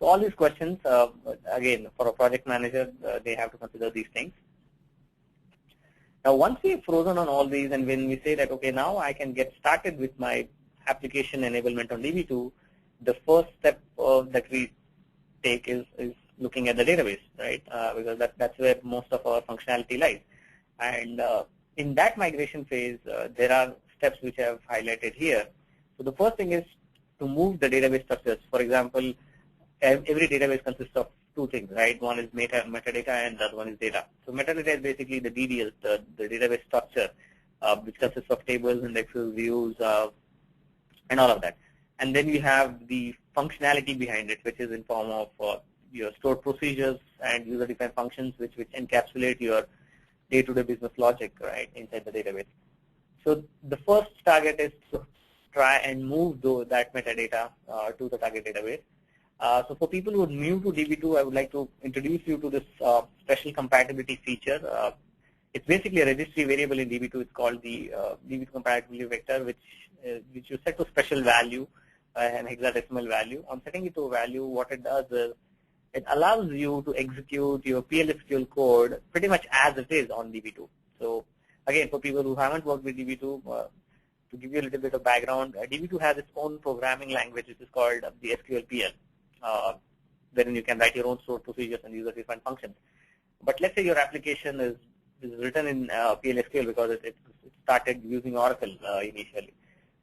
all these questions, again, for a project manager, they have to consider these things. Now, once we've frozen on all these, and when we say that, okay, now I can get started with my application enablement on DB2, the first step that we take is looking at the database, right? Because that's where most of our functionality lies. And in that migration phase, there are steps which I have highlighted here. So the first thing is to move the database structures. For example, every database consists of two things, right? One is metadata and the other one is data. So metadata is basically the DDL, the database structure, which consists of tables, indexes, views, and all of that. And then we have the functionality behind it, which is in form of your stored procedures and user-defined functions, which encapsulate your day-to-day business logic, right, inside the database. So the first target is to try and move that metadata to the target database. So for people who are new to DB2, I would like to introduce you to this special compatibility feature. It's basically a registry variable in DB2. It's called the DB2 compatibility vector, which you set to special value, an hexadecimal value. On setting it to a value, what it does is it allows you to execute your PLSQL code pretty much as it is on DB2. So again, for people who haven't worked with DB2, to give you a little bit of background, DB2 has its own programming language, which is called the SQLPL, wherein you can write your own stored procedures and user-defined functions. But let's say your application is written in PLSQL because it started using Oracle initially.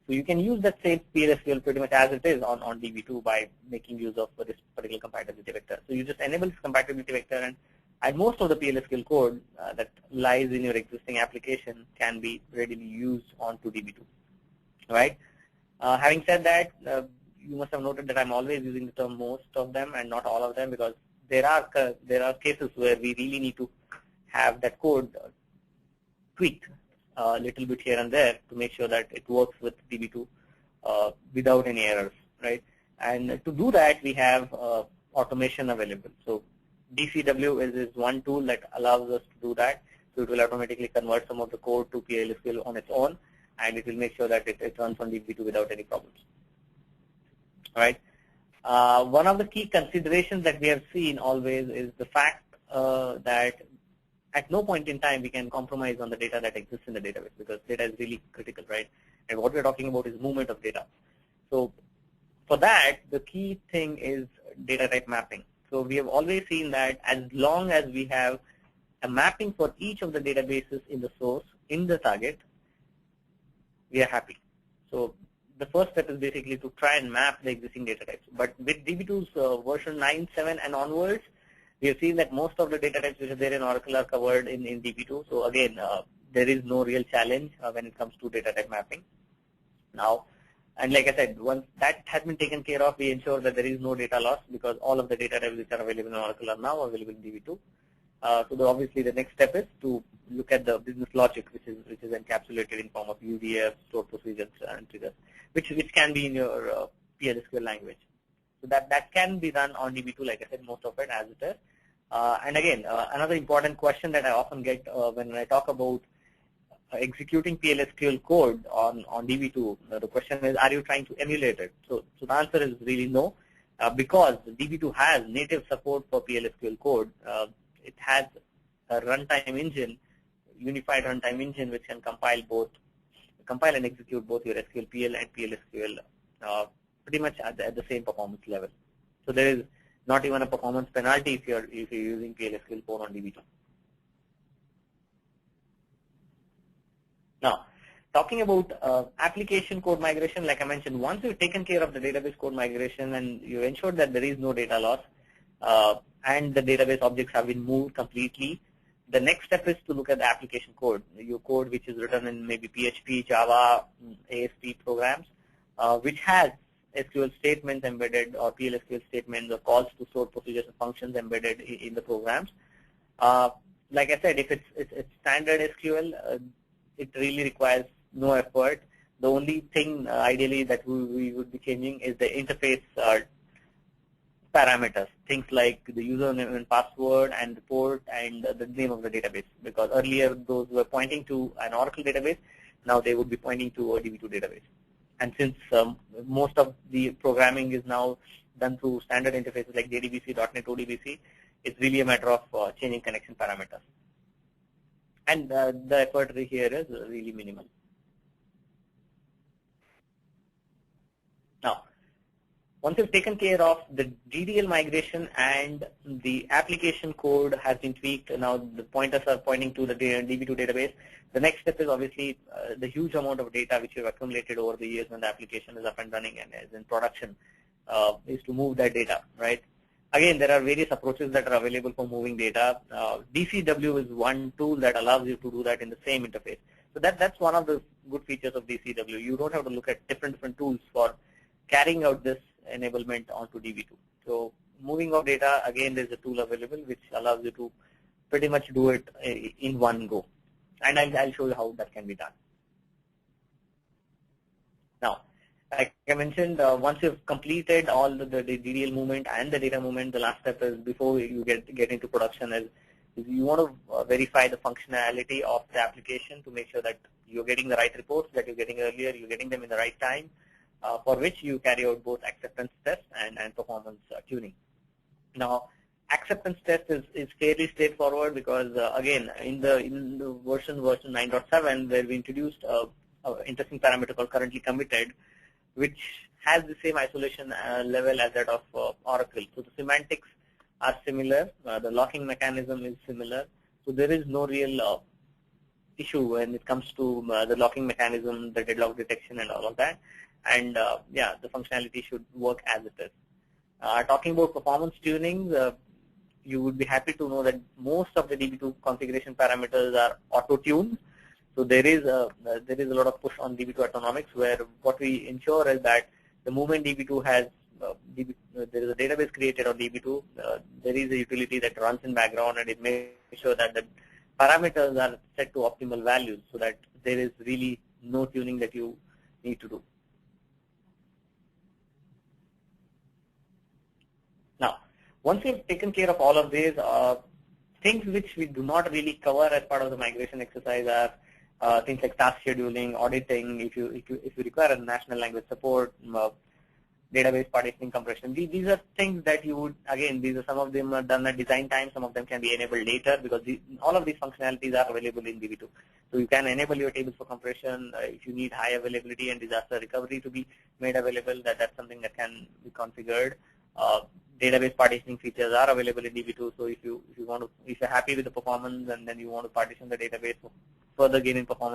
So you can use that same PLSQL pretty much as it is on DB2 by making use of this particular compatibility vector. So you just enable this compatibility vector, and most of the PLSQL code that lies in your existing application can be readily used onto DB2. Right? Having said that, you must have noted that I'm always using the term most of them and not all of them, because there are cases where we really need to have that code tweaked a little bit here and there to make sure that it works with DB2 without any errors, right? And to do that, we have automation available. So DCW is one tool that allows us to do that. So it will automatically convert some of the code to PLSQL on its own, and it will make sure that it runs on DB2 without any problems. All right. One of the key considerations that we have seen always is the fact that at no point in time we can compromise on the data that exists in the database, because data is really critical, right? And what we're talking about is movement of data. So for that, the key thing is data type mapping. So we have always seen that as long as we have a mapping for each of the databases in the source, in the target, we are happy. So the first step is basically to try and map the existing data types. But with DB2's version 9.7 and onwards, we have seen that most of the data types which are there in Oracle are covered in DB2. So again, there is no real challenge when it comes to data type mapping now. And like I said, once that has been taken care of, we ensure that there is no data loss, because all of the data types which are available in Oracle are now available in DB2. So obviously the next step is to look at the business logic, which is encapsulated in form of UDF, stored procedures, and triggers, which can be in your PLSQL language. So that can be done on DB2, like I said, most of it as it is. And again, another important question that I often get when I talk about executing PLSQL code on DB2, the question is, are you trying to emulate it? So the answer is really no, because DB2 has native support for PLSQL code. It has a runtime engine, unified runtime engine, which can compile and execute both your SQLPL and PLSQL pretty much at the same performance level. So there is not even a performance penalty if you're using PLSQL 4 on DB2. Now, talking about application code migration, like I mentioned, once you've taken care of the database code migration and you ensure that there is no data loss and the database objects have been moved completely, the next step is to look at the application code, your code which is written in maybe PHP, Java, ASP programs, which has SQL statements embedded, or PLSQL statements, or calls to stored procedures and functions embedded in the programs. Like I said, if it's standard SQL, it really requires no effort. The only thing ideally that we would be changing is the interface parameters, things like the username and password and the port and the name of the database, because earlier those were pointing to an Oracle database, now they would be pointing to a DB2 database. And since most of the programming is now done through standard interfaces like JDBC, .NET ODBC. It's really a matter of changing connection parameters. And the effort here is really minimal. Now, once you've taken care of the DDL migration and the application code has been tweaked, now the pointers are pointing to the DB2 database. The next step is obviously the huge amount of data which you've accumulated over the years when the application is up and running and is in production, is to move that data, right? Again, there are various approaches that are available for moving data. DCW is one tool that allows you to do that in the same interface. So that's one of the good features of DCW. You don't have to look at different tools for carrying out this enablement onto DB2. So moving of data, again, there's a tool available which allows you to pretty much do it in one go. And I'll show you how that can be done. Now, like I mentioned, once you've completed all the DDL movement and the data movement, the last step is before you get into production is you want to verify the functionality of the application to make sure that you're getting the right reports that you're getting earlier, you're getting them in the right time, for which you carry out both acceptance tests and performance tuning. Now, acceptance test is fairly straightforward because again, in the version 9.7, where we introduced an interesting parameter called currently committed, which has the same isolation level as that of Oracle. So the semantics are similar, the locking mechanism is similar, so there is no real issue when it comes to the locking mechanism, the deadlock detection and all of that. And yeah, the functionality should work as it is. Talking about performance tuning, you would be happy to know that most of the DB2 configuration parameters are auto-tuned. So there is a lot of push on DB2 autonomics, where what we ensure is that the moment DB2 has there is a database created on DB2, there is a utility that runs in background, and it makes sure that the parameters are set to optimal values, so that there is really no tuning that you need to do. Now, once you've taken care of all of these, things which we do not really cover as part of the migration exercise are things like task scheduling, auditing, if you require a national language support, database partitioning, compression. These are things that you would, again, these are some of them are done at design time, some of them can be enabled later, because all of these functionalities are available in DB2. So you can enable your tables for compression if you need high availability and disaster recovery to be made available. That's something that can be configured. Database partitioning features are available in DB2. So if you're happy with the performance and then you want to partition the database for further gain in performance,